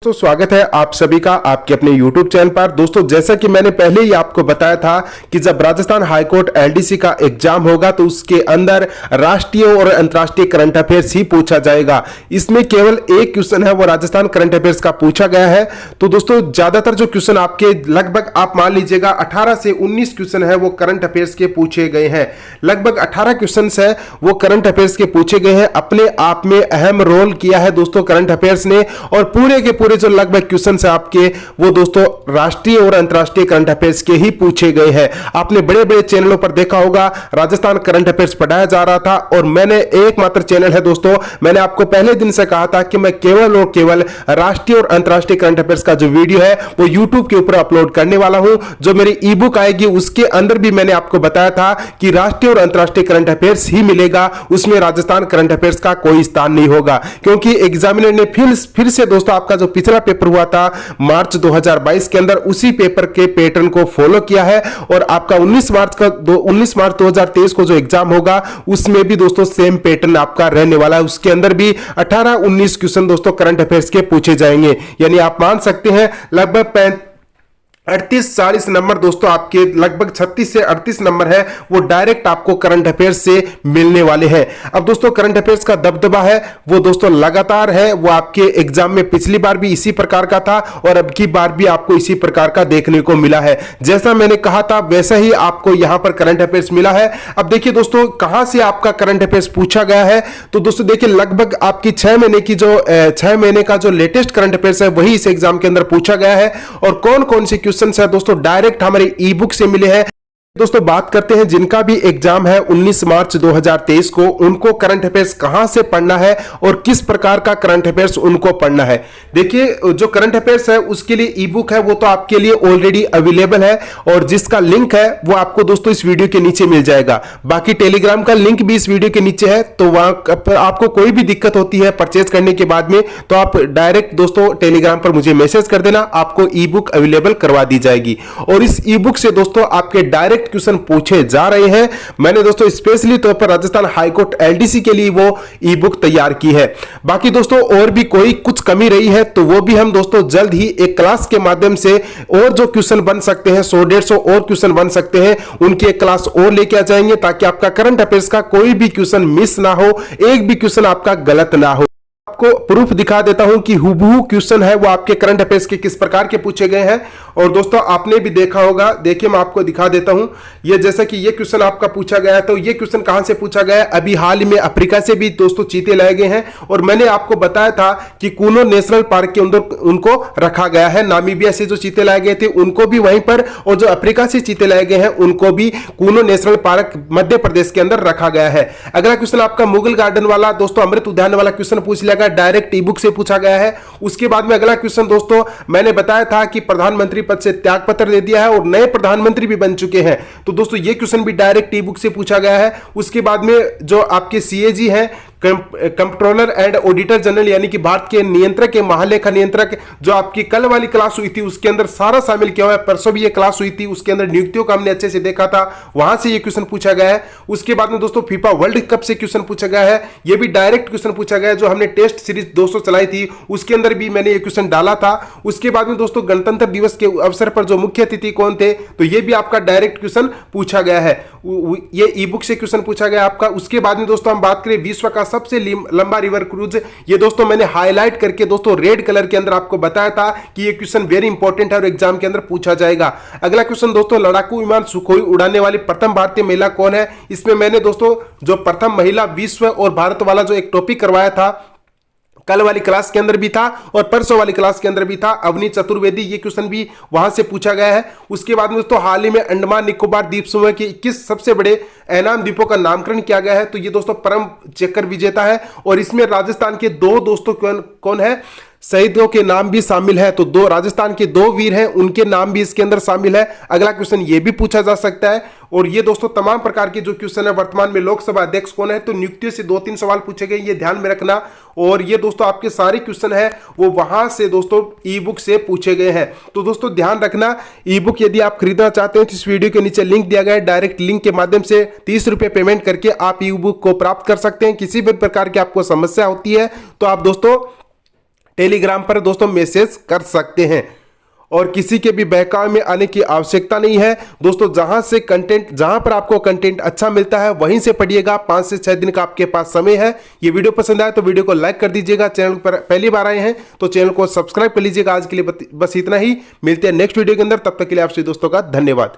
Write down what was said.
तो स्वागत है आप सभी का आपके अपने YouTube चैनल पर। दोस्तों जैसा कि मैंने पहले ही आपको बताया था कि जब राजस्थान हाईकोर्ट एलडीसी का एग्जाम होगा तो उसके अंदर राष्ट्रीय और अंतर्राष्ट्रीय करंट अफेयर्स ही पूछा जाएगा। इसमें केवल एक क्वेश्चन है वो राजस्थान करंट अफेयर्स का पूछा गया है। तो दोस्तों ज्यादातर जो क्वेश्चन आपके लगभग आप मान लीजिएगा 18 से 19 क्वेश्चन है वो करंट अफेयर्स के पूछे गए हैं। लगभग 18 क्वेश्चन है वो करंट अफेयर्स के पूछे गए हैं। अपने आप में अहम रोल किया है दोस्तों करंट अफेयर्स ने, और पूरे के पूरे जो लगभग क्वेश्चन है आपके वो दोस्तों राष्ट्रीय और अंतर्राष्ट्रीय करंट अफेयर्स के ही पूछे गए हैं। आपने बड़े बड़े चैनलों पर देखा होगा राजस्थान करंट अफेयर्स पढ़ाया जा रहा था, और मैंने एकमात्र चैनल है दोस्तों, मैंने आपको पहले दिन से कहा था कि मैं केवल और केवल राष्ट्रीय और अंतर्राष्ट्रीय करंट अफेयर्स का जो वीडियो है वो यूट्यूब के ऊपर अपलोड करने वाला हूं। जो मेरी ई बुक आएगी उसके अंदर भी मैंने आपको बताया था कि राष्ट्रीय और अंतर्राष्ट्रीय करंट अफेयर्स ही मिलेगा, उसमें राजस्थान करंट अफेयर्स का कोई स्थान नहीं होगा। क्योंकि एग्जामिनर ने फिर से दोस्तों आपका जो पिछला पेपर हुआ था मार्च 2022 के अंदर उसी पेपर के पैटर्न को फॉलो किया है, और आपका 19 मार्च 2023 को जो एग्जाम होगा उसमें भी दोस्तों सेम पैटर्न आपका रहने वाला है। उसके अंदर भी 18-19 क्वेश्चन दोस्तों करंट अफेयर्स के पूछे जाएंगे। यानी आप मान सकते हैं लगभग 38-40 नंबर दोस्तों आपके, लगभग 36 से 38 नंबर है वो डायरेक्ट आपको करंट अफेयर्स से मिलने वाले हैं। अब दोस्तों करंट अफेयर्स का दबदबा है वो दोस्तों लगातार है, वो आपके एग्जाम में पिछली बार भी इसी प्रकार का था और अब की बार भी आपको इसी प्रकार का देखने को मिला है। जैसा मैंने कहा था वैसा ही आपको यहां पर करंट अफेयर्स मिला है। अब देखिए दोस्तों कहां से आपका करंट अफेयर्स पूछा गया है, तो दोस्तों देखिए लगभग आपकी 6 महीने का जो लेटेस्ट करंट अफेयर्स है वही इस एग्जाम के अंदर पूछा गया है। और कौन कौन से क्वेश्चन है दोस्तों डायरेक्ट हमारे ई बुक से मिले हैं। दोस्तों बात करते हैं जिनका भी एग्जाम है 19 मार्च 2023 को, उनको करंट अफेयर्स कहां से पढ़ना है और किस प्रकार का करंट अफेयर्स उनको पढ़ना है। देखिए जो करंट अफेयर्स है उसके लिए ई बुक है वो तो आपके लिए ऑलरेडी अवेलेबल है, और जिसका लिंक है वो आपको दोस्तों इस वीडियो के नीचे मिल जाएगा। बाकी टेलीग्राम का लिंक भी इस वीडियो के नीचे है, तो वहां पर आपको कोई भी दिक्कत होती है परचेज करने के बाद में तो आप डायरेक्ट दोस्तों टेलीग्राम पर मुझे मैसेज कर देना, आपको ई बुक अवेलेबल करवा दी जाएगी। और इस ई बुक से दोस्तों आपके डायरेक्ट क्वेश्चन पूछे जा रहे हैं। मैंने दोस्तों स्पेशली तौर पर राजस्थान हाईकोर्ट एलडीसी के लिए वो ई बुक तैयार की है। बाकी दोस्तों और भी कोई कुछ कमी रही है तो वो भी हम दोस्तों जल्द ही एक क्लास के माध्यम से और जो क्वेश्चन बन सकते हैं 100-150 और क्वेश्चन बन सकते हैं उनकी एक क्लास और लेके आ जाएंगे, ताकि आपका करंट अफेयर्स का कोई भी क्वेश्चन मिस ना हो, एक भी क्वेश्चन आपका गलत ना हो। आपको प्रूफ दिखा देता हूं कि हुबहू क्वेश्चन है वो आपके करंट अफेयर्स के किस प्रकार के पूछे गए हैं। और दोस्तों आपने भी देखा होगा, देखिए मैं आपको दिखा देता हूं। ये जैसा कि ये क्वेश्चन आपका पूछा गया है, तो ये क्वेश्चन कहां से पूछा गया है, अभी हाल ही में अफ्रीका से भी दोस्तों चीते लाए गए हैं, और मैंने आपको बताया था कि कूनो नेशनल पार्क के अंदर उनको रखा गया है। नामीबिया से जो चीते लाए गए थे उनको भी वहीं पर, और जो अफ्रीका से चीते लाए गए हैं उनको भी कूनो नेशनल पार्क मध्य प्रदेश के अंदर रखा गया है। अगला क्वेश्चन आपका मुगल गार्डन वाला दोस्तों अमृत उद्यान वाला क्वेश्चन पूछ लिया गया, डायरेक्ट ई बुक से पूछा गया है। उसके बाद में अगला क्वेश्चन दोस्तों मैंने बताया था कि प्रधानमंत्री पद से त्यागपत्र दे दिया है और नए प्रधानमंत्री भी बन चुके हैं, तो दोस्तों ये क्वेश्चन भी डायरेक्ट ई बुक से पूछा गया है। उसके बाद में जो आपके सीएजी हैं कंट्रोलर एंड ऑडिटर जनरल, यानी कि भारत के नियंत्रक के महालेखा नियंत्रक, जो आपकी कल वाली क्लास हुई थी उसके अंदर सारा शामिल किया हुआ है। परसों भी ये क्लास हुई थी, उसके अंदर नियुक्तियों का हमने अच्छे से देखा था, वहां से ये क्वेश्चन पूछा गया है। उसके बाद में दोस्तों फीफा वर्ल्ड कप से क्वेश्चन पूछा गया है, ये भी डायरेक्ट क्वेश्चन पूछा गया है। जो हमने टेस्ट सीरीज 200 चलाई थी उसके अंदर भी मैंने ये क्वेश्चन डाला था। उसके बाद में दोस्तों गणतंत्र दिवस के अवसर पर जो मुख्य अतिथि कौन थे, तो ये भी आपका डायरेक्ट क्वेश्चन पूछा गया है, ये ई बुक से क्वेश्चन पूछा गया आपका। उसके बाद में दोस्तों हम बात करें विश्व का सबसे लंबा रिवर क्रूज, ये दोस्तों मैंने हाईलाइट करके दोस्तों रेड कलर के अंदर आपको बताया था कि ये क्वेश्चन वेरी इंपॉर्टेंट है और एग्जाम के अंदर पूछा जाएगा। अगला क्वेश्चन दोस्तों लड़ाकू विमान सुखोई उड़ाने वाली प्रथम भारतीय महिला कौन है। इसमें मैंने दोस्तों जो प्रथम महिला विश्व और भारत वाला जो एक टॉपिक करवाया था कल वाली क्लास के अंदर भी था और परसों वाली क्लास के अंदर भी था, अवनी चतुर्वेदी, ये क्वेश्चन भी वहां से पूछा गया है। उसके बाद में दोस्तों हाल ही में अंडमान निकोबार द्वीप समूह के 21 सबसे बड़े ऐनाम द्वीपों का नामकरण किया गया है, तो ये दोस्तों परम चक्र विजेता है, और इसमें राजस्थान के दो दोस्तों कौन है, शहीदों के नाम भी शामिल है। तो दो राजस्थान के दो वीर हैं, उनके नाम भी इसके अंदर शामिल है। अगला क्वेश्चन ये भी पूछा जा सकता है। और ये दोस्तों तमाम प्रकार के जो क्वेश्चन है, वर्तमान में लोकसभा अध्यक्ष कौन है, तो नियुक्तियों से 2-3 सवाल पूछे गए, ये ध्यान में रखना। और ये दोस्तों आपके सारे क्वेश्चन है वो वहां से दोस्तों ई बुक से पूछे गए हैं, तो दोस्तों ध्यान रखना। ई बुक यदि आप खरीदना चाहते हैं तो इस वीडियो के नीचे लिंक दिया गया है, डायरेक्ट लिंक के माध्यम से 30 रुपए पेमेंट करके आप ई बुक को प्राप्त कर सकते हैं। किसी भी प्रकार की आपको समस्या होती है तो आप दोस्तों टेलीग्राम पर दोस्तों मैसेज कर सकते हैं और किसी के भी बहकावे में आने की आवश्यकता नहीं है। दोस्तों जहां से कंटेंट, जहां पर आपको कंटेंट अच्छा मिलता है वहीं से पढ़िएगा। 5 से 6 दिन का आपके पास समय है। ये वीडियो पसंद आए तो वीडियो को लाइक कर दीजिएगा। चैनल पर पहली बार आए हैं तो चैनल को सब्सक्राइब कर लीजिएगा। आज के लिए बस इतना ही, मिलते हैं नेक्स्ट वीडियो के अंदर। तब तक के लिए आपसे दोस्तों का धन्यवाद।